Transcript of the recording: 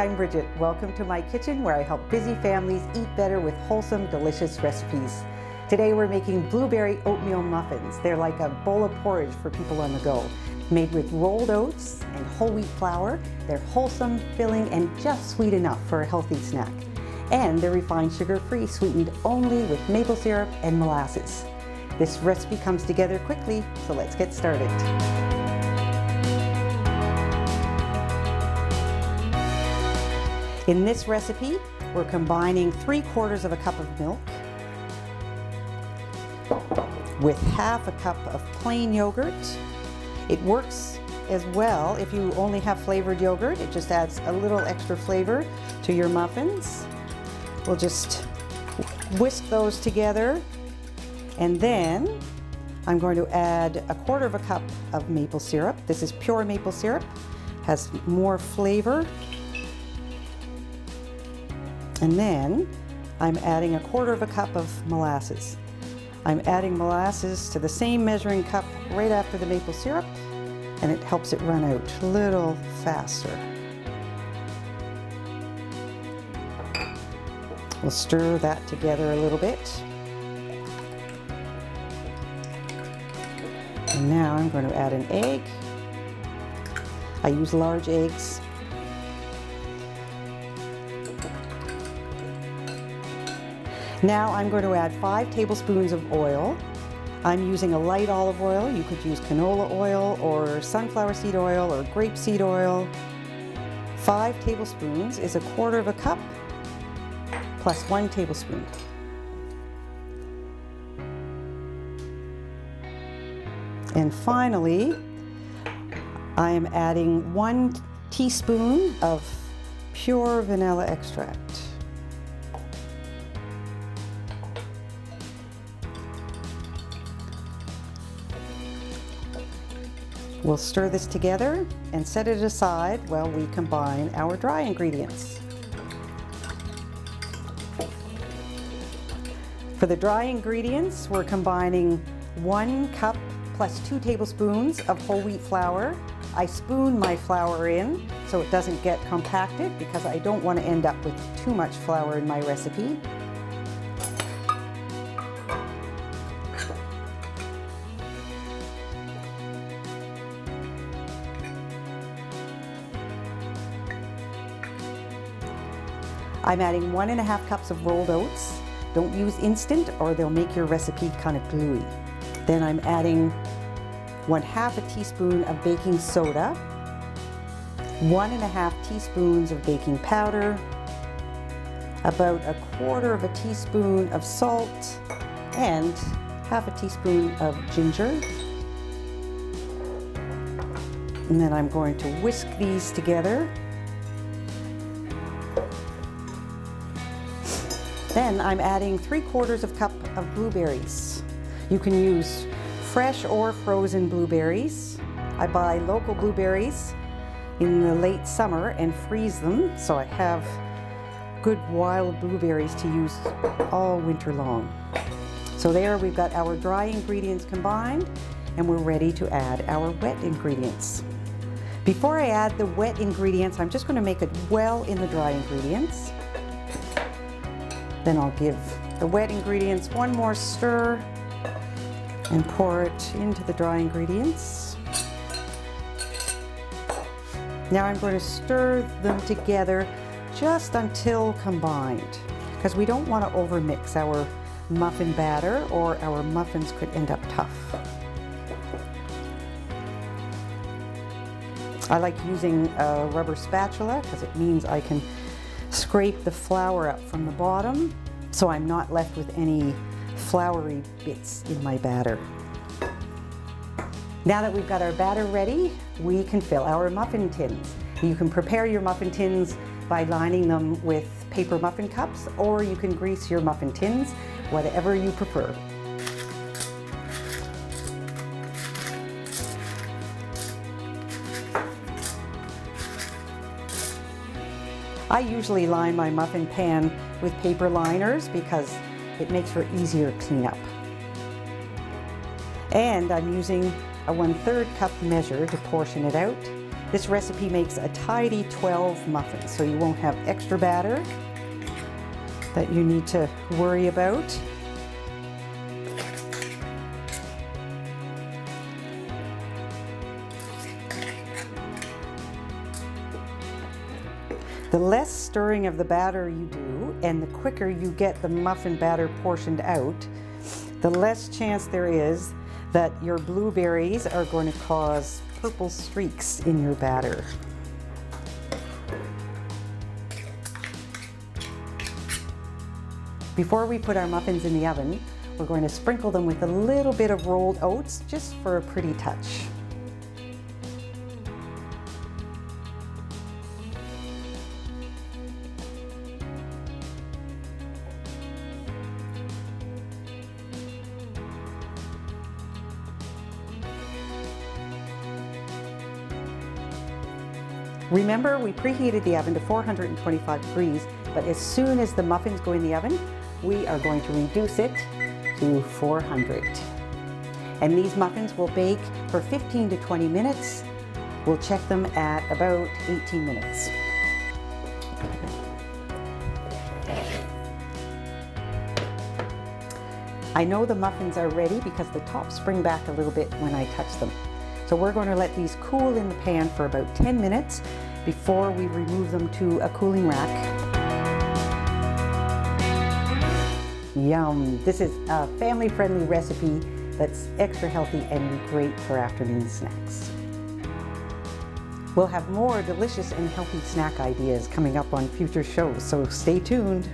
I'm Bridget. Welcome to my kitchen where I help busy families eat better with wholesome, delicious recipes. Today we're making blueberry oatmeal muffins. They're like a bowl of porridge for people on the go. Made with rolled oats and whole wheat flour, they're wholesome, filling, and just sweet enough for a healthy snack. And they're refined sugar-free, sweetened only with maple syrup and molasses. This recipe comes together quickly, so let's get started. In this recipe, we're combining 3/4 of a cup of milk with half a cup of plain yogurt. It works as well if you only have flavored yogurt. It just adds a little extra flavor to your muffins. We'll just whisk those together, and then I'm going to add 1/4 of a cup of maple syrup. This is pure maple syrup, has more flavor. And then I'm adding 1/4 of a cup of molasses. I'm adding molasses to the same measuring cup right after the maple syrup, and it helps it run out a little faster. We'll stir that together a little bit. And now I'm going to add an egg. I use large eggs. Now I'm going to add 5 tablespoons of oil. I'm using a light olive oil. You could use canola oil or sunflower seed oil or grape seed oil. 5 tablespoons is 1/4 of a cup plus 1 tablespoon. And finally, I am adding 1 teaspoon of pure vanilla extract. We'll stir this together and set it aside while we combine our dry ingredients. For the dry ingredients, we're combining 1 cup plus 2 tablespoons of whole wheat flour. I spoon my flour in so it doesn't get compacted because I don't want to end up with too much flour in my recipe. I'm adding 1½ cups of rolled oats. Don't use instant or they'll make your recipe kind of gluey. Then I'm adding 1/2 a teaspoon of baking soda, 1½ teaspoons of baking powder, about 1/4 of a teaspoon of salt, and 1/2 a teaspoon of ginger. And then I'm going to whisk these together. Then I'm adding 3/4 of a cup of blueberries. You can use fresh or frozen blueberries. I buy local blueberries in the late summer and freeze them, so I have good wild blueberries to use all winter long. So there we've got our dry ingredients combined, and we're ready to add our wet ingredients. Before I add the wet ingredients, I'm just going to make it well in the dry ingredients. Then I'll give the wet ingredients one more stir and pour it into the dry ingredients. Now I'm going to stir them together just until combined, because we don't want to overmix our muffin batter or our muffins could end up tough. I like using a rubber spatula because it means I can scrape the flour up from the bottom, so I'm not left with any floury bits in my batter. Now that we've got our batter ready, we can fill our muffin tins. You can prepare your muffin tins by lining them with paper muffin cups, or you can grease your muffin tins, whatever you prefer. I usually line my muffin pan with paper liners because it makes for easier cleanup. And I'm using a 1/3 cup measure to portion it out. This recipe makes a tidy 12 muffins, so you won't have extra batter that you need to worry about. The less stirring of the batter you do, and the quicker you get the muffin batter portioned out, the less chance there is that your blueberries are going to cause purple streaks in your batter. Before we put our muffins in the oven, we're going to sprinkle them with a little bit of rolled oats, just for a pretty touch. Remember, we preheated the oven to 425 degrees, but as soon as the muffins go in the oven, we are going to reduce it to 400. And these muffins will bake for 15 to 20 minutes. We'll check them at about 18 minutes. I know the muffins are ready because the tops spring back a little bit when I touch them. So we're going to let these cool in the pan for about 10 minutes before we remove them to a cooling rack. Yum! This is a family-friendly recipe that's extra healthy and great for afternoon snacks. We'll have more delicious and healthy snack ideas coming up on future shows, so stay tuned.